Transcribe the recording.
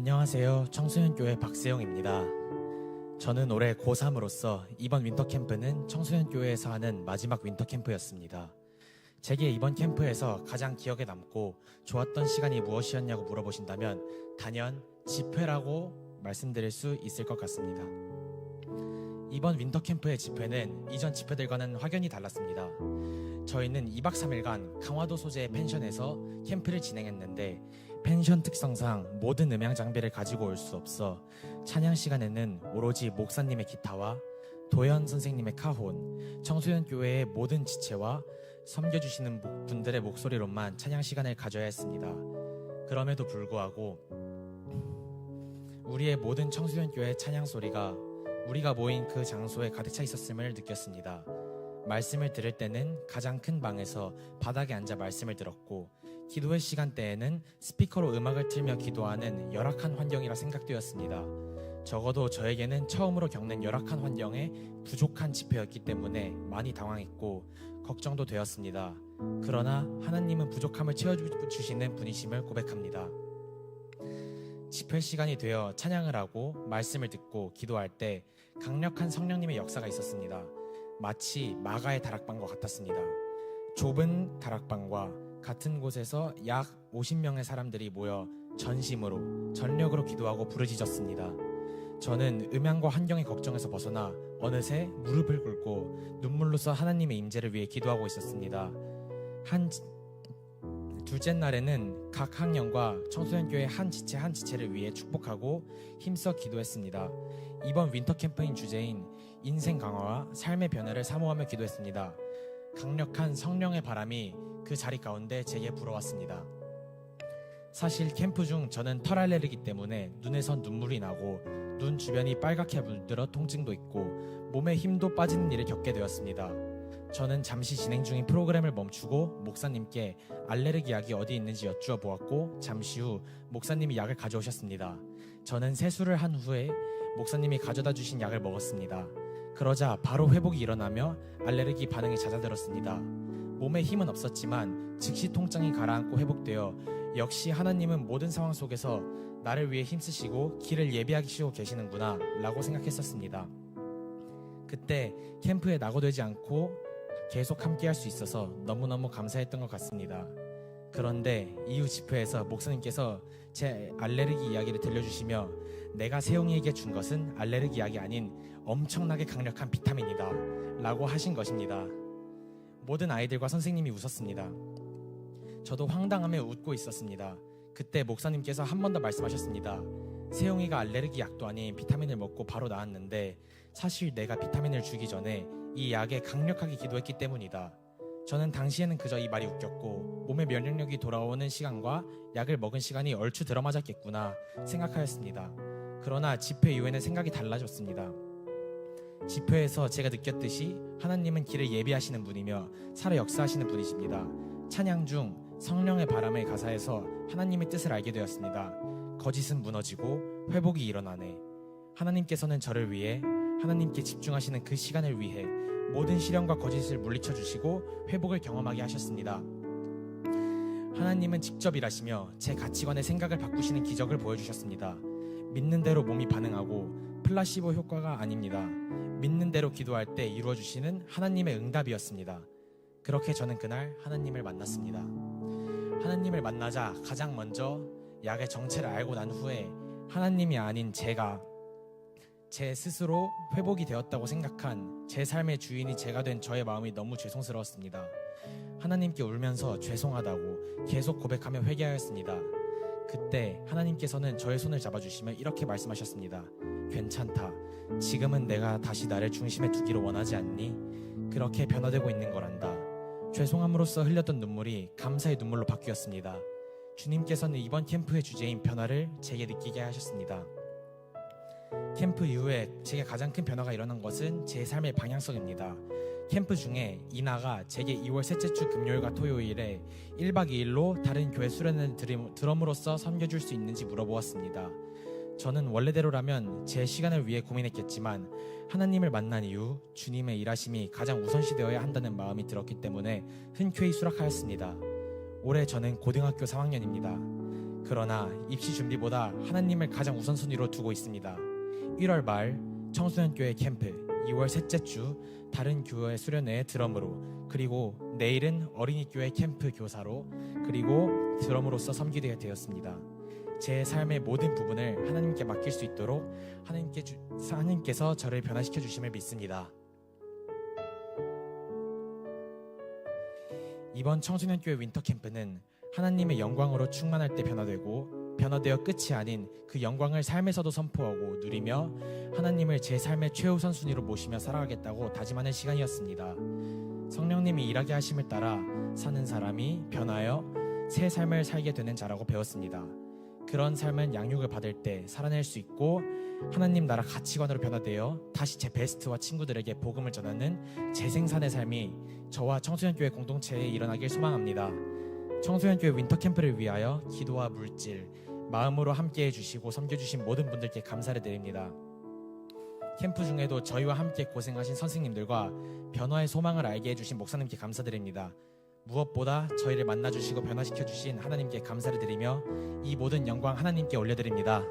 안녕하세요. 청소년교회 박세영입니다. 저는 올해 고3으로서 이번 윈터캠프는 청소년교회에서 하는 마지막 윈터캠프였습니다. 제게 이번 캠프에서 가장 기억에 남고 좋았던 시간이 무엇이었냐고 물어보신다면 단연 집회라고 말씀드릴 수 있을 것 같습니다. 이번 윈터캠프의 집회는 이전 집회들과는 확연히 달랐습니다. 저희는 2박 3일간 강화도 소재의 펜션에서 캠프를 진행했는데 펜션 특성상 모든 음향 장비를 가지고 올 수 없어 찬양 시간에는 오로지 목사님의 기타와 도현 선생님의 카혼, 청소년 교회의 모든 지체와 섬겨주시는 분들의 목소리로만 찬양 시간을 가져야 했습니다. 그럼에도 불구하고 우리의 모든 청소년 교회 찬양 소리가 우리가 모인 그 장소에 가득 차 있었음을 느꼈습니다. 말씀을 들을 때는 가장 큰 방에서 바닥에 앉아 말씀을 들었고 기도의 시간대에는 스피커로 음악을 틀며 기도하는 열악한 환경이라 생각되었습니다. 적어도 저에게는 처음으로 겪는 열악한 환경에 부족한 집회였기 때문에 많이 당황했고 걱정도 되었습니다. 그러나 하나님은 부족함을 채워주시는 분이심을 고백합니다. 집회 시간이 되어 찬양을 하고 말씀을 듣고 기도할 때 강력한 성령님의 역사가 있었습니다. 마치 마가의 다락방과 같았습니다. 좁은 다락방과 같은 곳에서 약 50명의 사람들이 모여 전심으로 전력으로 기도하고 부르짖었습니다. 저는 음향과 환경의 걱정에서 벗어나 어느새 무릎을 꿇고 눈물로써 하나님의 임재를 위해 기도하고 있었습니다. 둘째 날에는 각 학년과 청소년교회 한 지체를 위해 축복하고 힘써 기도했습니다. 이번 윈터캠프인 주제인 인생 강화와 삶의 변화를 사모하며 기도했습니다. 강력한 성령의 바람이 그 자리 가운데 제게 불어왔습니다. 사실 캠프 중 저는 털 알레르기 때문에 눈에서 눈물이 나고 눈 주변이 빨갛게 물들어 통증도 있고 몸에 힘도 빠지는 일을 겪게 되었습니다. 저는 잠시 진행 중인 프로그램을 멈추고 목사님께 알레르기 약이 어디 있는지 여쭈어 보았고 잠시 후 목사님이 약을 가져오셨습니다. 저는 세수를 한 후에 목사님이 가져다 주신 약을 먹었습니다. 그러자 바로 회복이 일어나며 알레르기 반응이 잦아들었습니다. 몸에 힘은 없었지만 즉시 통증이 가라앉고 회복되어 역시 하나님은 모든 상황 속에서 나를 위해 힘쓰시고 길을 예비하시고 계시는구나 라고 생각했었습니다. 그때 캠프에 낙오되지 않고 계속 함께 할 수 있어서 너무너무 감사했던 것 같습니다. 그런데 이후 집회에서 목사님께서 제 알레르기 이야기를 들려주시며 내가 세용이에게 준 것은 알레르기 약이 아닌 엄청나게 강력한 비타민이다 라고 하신 것입니다. 모든 아이들과 선생님이 웃었습니다. 저도 황당하며 웃고 있었습니다. 그때 목사님께서 한 번 더 말씀하셨습니다. 세용이가 알레르기 약도 아닌 비타민을 먹고 바로 나았는데 사실 내가 비타민을 주기 전에 이 약에 강력하게 기도했기 때문이다. 저는 당시에는 그저 이 말이 웃겼고 몸의 면역력이 돌아오는 시간과 약을 먹은 시간이 얼추 들어맞았겠구나 생각하였습니다. 그러나 집회 이후에는 생각이 달라졌습니다. 집회에서 제가 느꼈듯이 하나님은 길을 예비하시는 분이며 살아 역사하시는 분이십니다. 찬양 중 성령의 바람의 가사에서 하나님의 뜻을 알게 되었습니다. 거짓은 무너지고 회복이 일어나네. 하나님께서는 저를 위해 하나님께 집중하시는 그 시간을 위해 모든 시련과 거짓을 물리쳐 주시고 회복을 경험하게 하셨습니다. 하나님은 직접 일하시며 제 가치관의 생각을 바꾸시는 기적을 보여주셨습니다. 믿는 대로 몸이 반응하고 플라시보 효과가 아닙니다. 믿는 대로 기도할 때 이루어주시는 하나님의 응답이었습니다. 그렇게 저는 그날 하나님을 만났습니다. 하나님을 만나자 가장 먼저 약의 정체를 알고 난 후에 하나님이 아닌 제가 제 스스로 회복이 되었다고 생각한 제 삶의 주인이 제가 된 저의 마음이 너무 죄송스러웠습니다. 하나님께 울면서 죄송하다고 계속 고백하며 회개하였습니다. 그때 하나님께서는 저의 손을 잡아주시며 이렇게 말씀하셨습니다. 괜찮다. 지금은 내가 다시 나를 중심에 두기를 원하지 않니? 그렇게 변화되고 있는 거란다. 죄송함으로써 흘렸던 눈물이 감사의 눈물로 바뀌었습니다. 주님께서는 이번 캠프의 주제인 변화를 제게 느끼게 하셨습니다. 캠프 이후에 제게 가장 큰 변화가 일어난 것은 제 삶의 방향성입니다. 캠프 중에 이나가 제게 2월 셋째 주 금요일과 토요일에 1박 2일로 다른 교회 수련을 들음으로써 섬겨줄 수 있는지 물어보았습니다. 저는 원래대로라면 제 시간을 위해 고민했겠지만 하나님을 만난 이후 주님의 일하심이 가장 우선시되어야 한다는 마음이 들었기 때문에 흔쾌히 수락하였습니다. 올해 저는 고등학교 3학년입니다. 그러나 입시 준비보다 하나님을 가장 우선순위로 두고 있습니다. 1월 말 청소년교회 캠프, 2월 셋째 주 다른 교회 수련회 드럼으로, 그리고 내일은 어린이교회 캠프 교사로, 그리고 드럼으로서 섬기게 되었습니다. 제 삶의 모든 부분을 하나님께 맡길 수 있도록 하나님께서 저를 변화시켜 주심을 믿습니다. 이번 청소년교회 윈터캠프는 하나님의 영광으로 충만할 때 변화되어 끝이 아닌 그 영광을 삶에서도 선포하고 누리며 하나님을 제 삶의 최우선 순위로 모시며 살아가겠다고 다짐하는 시간이었습니다. 성령님이 일하게 하심을 따라 사는 사람이 변하여 새 삶을 살게 되는 자라고 배웠습니다. 그런 삶은 양육을 받을 때 살아낼 수 있고 하나님 나라 가치관으로 변화되어 다시 제 베스트와 친구들에게 복음을 전하는 재생산의 삶이 저와 청소년교회 공동체에 일어나길 소망합니다. 청소년교회 윈터캠프를 위하여 기도와 물질, 마음으로 함께해 주시고 섬겨주신 모든 분들께 감사를 드립니다. 캠프 중에도 저희와 함께 고생하신 선생님들과 변화의 소망을 알게 해주신 목사님께 감사드립니다. 무엇보다 저희를 만나주시고 변화시켜주신 하나님께 감사를 드리며 이 모든 영광 하나님께 올려드립니다.